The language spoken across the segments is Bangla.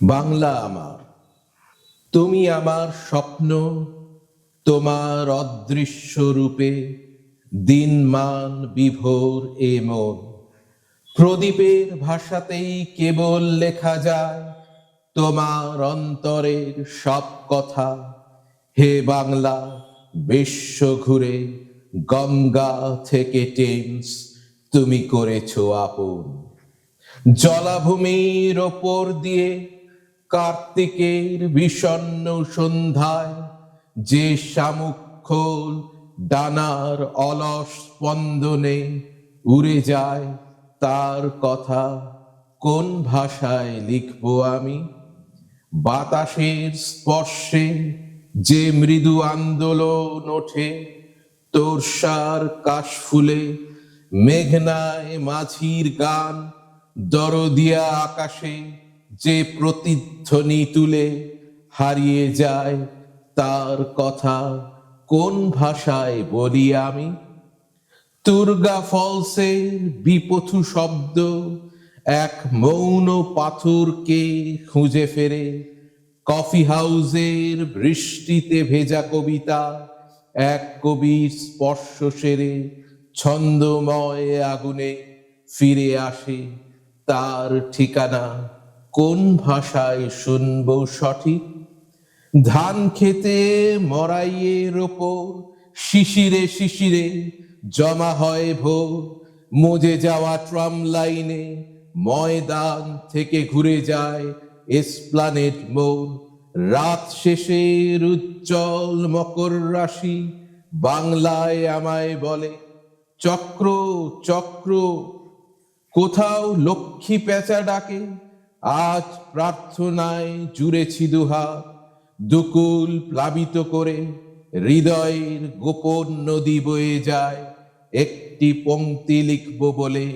বাংলা আমার, তুমি আমার স্বপ্ন, তোমার অদৃশ্য রূপে দিনমান বিভোর এ মন। প্রদীপের ভাষাতেই কেবল লেখা যায় তোমার অন্তরের সব কথা। হে বাংলা, বিশ্ব ঘুরে গঙ্গা থেকে টেমস তুমি করেছো আপন। জলাভূমির ওপর দিয়ে কার্তিকের বিষণ্ণ সন্ধ্যায় যে শামুক খোল ডানার অলস স্পন্দনে উড়ে যায়, তার কথা কোন ভাষায় লিখবো আমি? বাতাসের স্পর্শে যে মৃদু আন্দোলন ওঠে, তোরসার কাশফুলে মেঘনায় মাঝির গান, দরদিয়া আকাশে যে প্রতিধ্বনি তুলে হারিয়ে যায়, তার কথা কোন ভাষায় বলি আমি? তুর্গা ফলসের বিপথু শব্দ এক মৌন পাথরকে খুঁজে ফেরে, কফি হাউসের বৃষ্টিতে ভেজা কবিতা এক কবির স্পর্শ সেরে ছন্দময় আগুনে ফিরে আসে, তার ঠিকানা কোন ভাষায় শুনবো সঠিক? ধান খেতে মরাইয়ের ওপর শিশিরে শিশিরে জমা হয় ভোর, মজে যাওয়া ট্রাম লাইনে ময়দান থেকে ঘুরে যায় এসপ্লানেড মোড়। রাত শেষের উজ্জ্বল মকর রাশি বাংলায় আমায় বলে, চক্র চক্র। কোথাও লক্ষ্মী পেঁচা ডাকে, আজ প্রার্থনায় জুড়েছি দুহাত, দুকুল প্লাবিত করে হৃদয়ের গোপন নদী বয়ে যায়। একটি পংক্তি লিখব বলে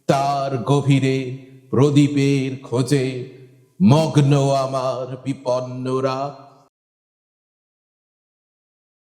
তার গভীরে প্রদীপের খোঁজে মগ্ন আমার বিপন্ন রাত।